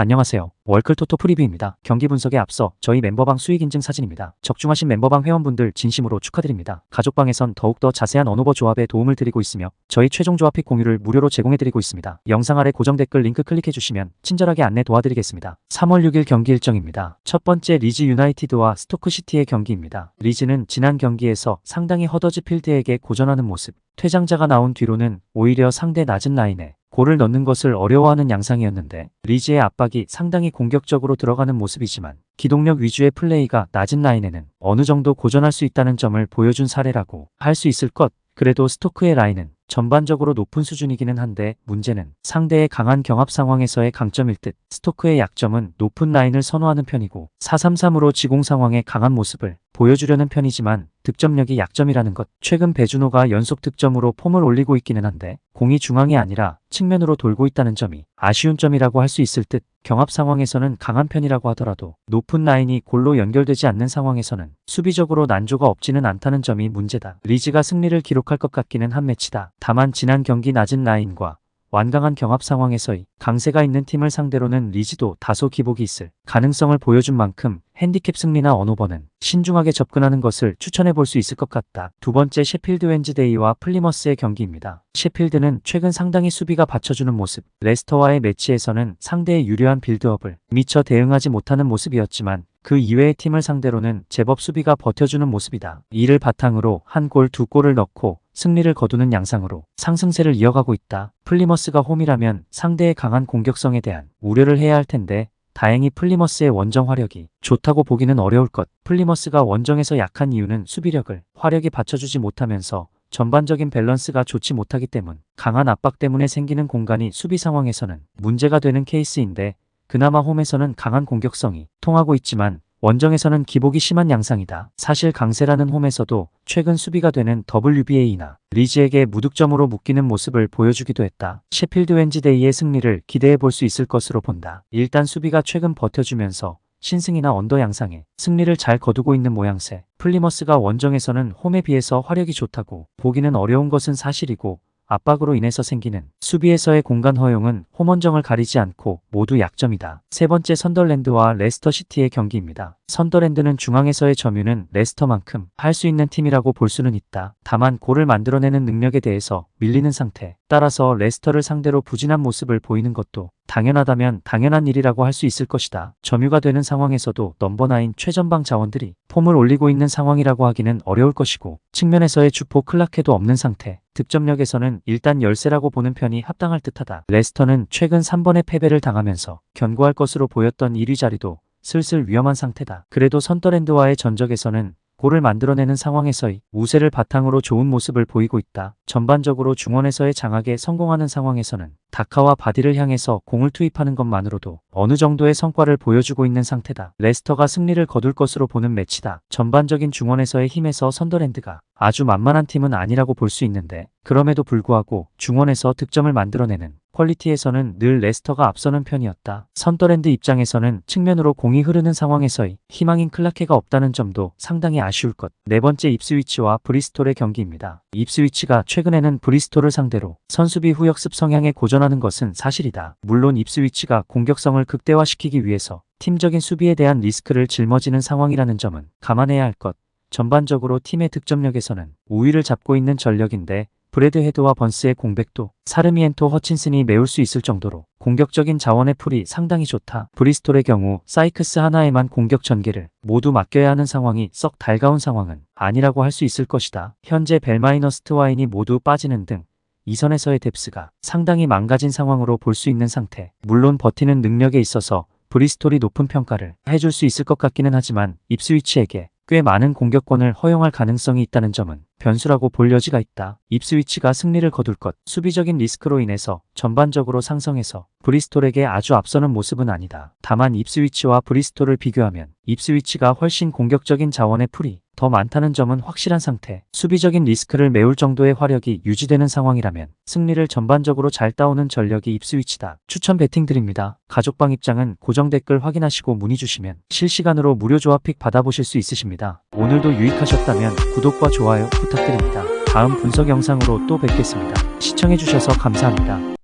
안녕하세요. 월클토토 프리뷰입니다. 경기 분석에 앞서 저희 멤버방 수익 인증 사진입니다. 적중하신 멤버방 회원분들 진심으로 축하드립니다. 가족방에선 더욱더 자세한 언오버 조합에 도움을 드리고 있으며 저희 최종 조합 픽 공유를 무료로 제공해드리고 있습니다. 영상 아래 고정 댓글 링크 클릭해주시면 친절하게 안내 도와드리겠습니다. 3월 6일 경기 일정입니다. 첫 번째 리즈 유나이티드와 스토크시티의 경기입니다. 리즈는 지난 경기에서 상당히 허더즈필드에게 고전하는 모습, 퇴장자가 나온 뒤로는 오히려 상대 낮은 라인에 골을 넣는 것을 어려워하는 양상이었는데 리즈의 압박이 상당히 공격적으로 들어가는 모습이지만 기동력 위주의 플레이가 낮은 라인에는 어느 정도 고전할 수 있다는 점을 보여준 사례라고 할 수 있을 것. 그래도 스토크의 라인은 전반적으로 높은 수준이기는 한데 문제는 상대의 강한 경합 상황에서의 강점일 듯. 스토크의 약점은 높은 라인을 선호하는 편이고 4-3-3으로 지공 상황에 강한 모습을 보여주려는 편이지만 득점력이 약점이라는 것. 최근 배준호가 연속 득점으로 폼을 올리고 있기는 한데 공이 중앙이 아니라 측면으로 돌고 있다는 점이 아쉬운 점이라고 할 수 있을 듯. 경합 상황에서는 강한 편이라고 하더라도 높은 라인이 골로 연결되지 않는 상황에서는 수비적으로 난조가 없지는 않다는 점이 문제다. 리즈가 승리를 기록할 것 같기는 한 매치다. 다만 지난 경기 낮은 라인과 완강한 경합 상황에서의 강세가 있는 팀을 상대로는 리즈도 다소 기복이 있을 가능성을 보여준 만큼 핸디캡 승리나 언오버는 신중하게 접근하는 것을 추천해 볼 수 있을 것 같다. 두 번째 셰필드 웬즈데이와 플리머스의 경기입니다. 셰필드는 최근 상당히 수비가 받쳐주는 모습, 레스터와의 매치에서는 상대의 유려한 빌드업을 미처 대응하지 못하는 모습이었지만 그 이외의 팀을 상대로는 제법 수비가 버텨주는 모습이다. 이를 바탕으로 한 골, 두 골을 넣고 승리를 거두는 양상으로 상승세를 이어가고 있다. 플리머스가 홈이라면 상대의 강한 공격성에 대한 우려를 해야 할 텐데 다행히 플리머스의 원정 화력이 좋다고 보기는 어려울 것. 플리머스가 원정에서 약한 이유는 수비력을 화력이 받쳐주지 못하면서 전반적인 밸런스가 좋지 못하기 때문, 강한 압박 때문에 생기는 공간이 수비 상황에서는 문제가 되는 케이스인데 그나마 홈에서는 강한 공격성이 통하고 있지만 원정에서는 기복이 심한 양상이다. 사실 강세라는 홈에서도 최근 수비가 되는 WBA나 리즈에게 무득점으로 묶이는 모습을 보여주기도 했다. 셰필드 웬즈데이의 승리를 기대해 볼 수 있을 것으로 본다. 일단 수비가 최근 버텨주면서 신승이나 언더 양상에 승리를 잘 거두고 있는 모양새. 플리머스가 원정에서는 홈에 비해서 화력이 좋다고 보기는 어려운 것은 사실이고 압박으로 인해서 생기는 수비에서의 공간 허용은 홈원정을 가리지 않고 모두 약점이다. 세 번째 선더랜드와 레스터시티의 경기입니다. 선더랜드는 중앙에서의 점유는 레스터만큼 할 수 있는 팀이라고 볼 수는 있다. 다만 골을 만들어내는 능력에 대해서 밀리는 상태. 따라서 레스터를 상대로 부진한 모습을 보이는 것도 당연하다면 당연한 일이라고 할 수 있을 것이다. 점유가 되는 상황에서도 넘버9 최전방 자원들이 폼을 올리고 있는 상황이라고 하기는 어려울 것이고 측면에서의 주포 클라케도 없는 상태. 득점력에서는 일단 열세라고 보는 편이 합당할 듯하다. 레스터는 최근 3번의 패배를 당하면서 견고할 것으로 보였던 1위 자리도 슬슬 위험한 상태다. 그래도 선더랜드와의 전적에서는 골을 만들어내는 상황에서의 우세를 바탕으로 좋은 모습을 보이고 있다. 전반적으로 중원에서의 장악에 성공하는 상황에서는 다카와 바디를 향해서 공을 투입하는 것만으로도 어느 정도의 성과를 보여주고 있는 상태다. 레스터가 승리를 거둘 것으로 보는 매치다. 전반적인 중원에서의 힘에서 선더랜드가 아주 만만한 팀은 아니라고 볼 수 있는데 그럼에도 불구하고 중원에서 득점을 만들어내는 퀄리티에서는 늘 레스터가 앞서는 편이었다. 선더랜드 입장에서는 측면으로 공이 흐르는 상황에서의 희망인 클라케가 없다는 점도 상당히 아쉬울 것. 네 번째 입스위치와 브리스톨의 경기입니다. 입스위치가 최근에는 브리스톨을 상대로 선수비 후역습 성향에 고전하는 것은 사실이다. 물론 입스위치가 공격성을 극대화시키기 위해서 팀적인 수비에 대한 리스크를 짊어지는 상황이라는 점은 감안해야 할 것. 전반적으로 팀의 득점력에서는 우위를 잡고 있는 전력인데 브래드 헤드와 번스의 공백도 사르미엔토 허친슨이 메울 수 있을 정도로 공격적인 자원의 풀이 상당히 좋다. 브리스톨의 경우 사이크스 하나에만 공격 전개를 모두 맡겨야 하는 상황이 썩 달가운 상황은 아니라고 할 수 있을 것이다. 현재 벨마이너 스트와인이 모두 빠지는 등 이선에서의 뎁스가 상당히 망가진 상황으로 볼 수 있는 상태. 물론 버티는 능력에 있어서 브리스톨이 높은 평가를 해줄 수 있을 것 같기는 하지만 입스위치에게 꽤 많은 공격권을 허용할 가능성이 있다는 점은 변수라고 볼 여지가 있다. 입스위치가 승리를 거둘 것. 수비적인 리스크로 인해서 전반적으로 상성해서 브리스톨에게 아주 앞서는 모습은 아니다. 다만 입스위치와 브리스톨을 비교하면 입스위치가 훨씬 공격적인 자원의 풀이 더 많다는 점은 확실한 상태. 수비적인 리스크를 메울 정도의 화력이 유지되는 상황이라면 승리를 전반적으로 잘 따오는 전력이 입스위치다. 추천 배팅 드립니다. 가족방 입장은 고정 댓글 확인하시고 문의 주시면 실시간으로 무료 조합 픽 받아보실 수 있으십니다. 오늘도 유익하셨다면 구독과 좋아요 부탁드립니다. 다음 분석 영상으로 또 뵙겠습니다. 시청해주셔서 감사합니다.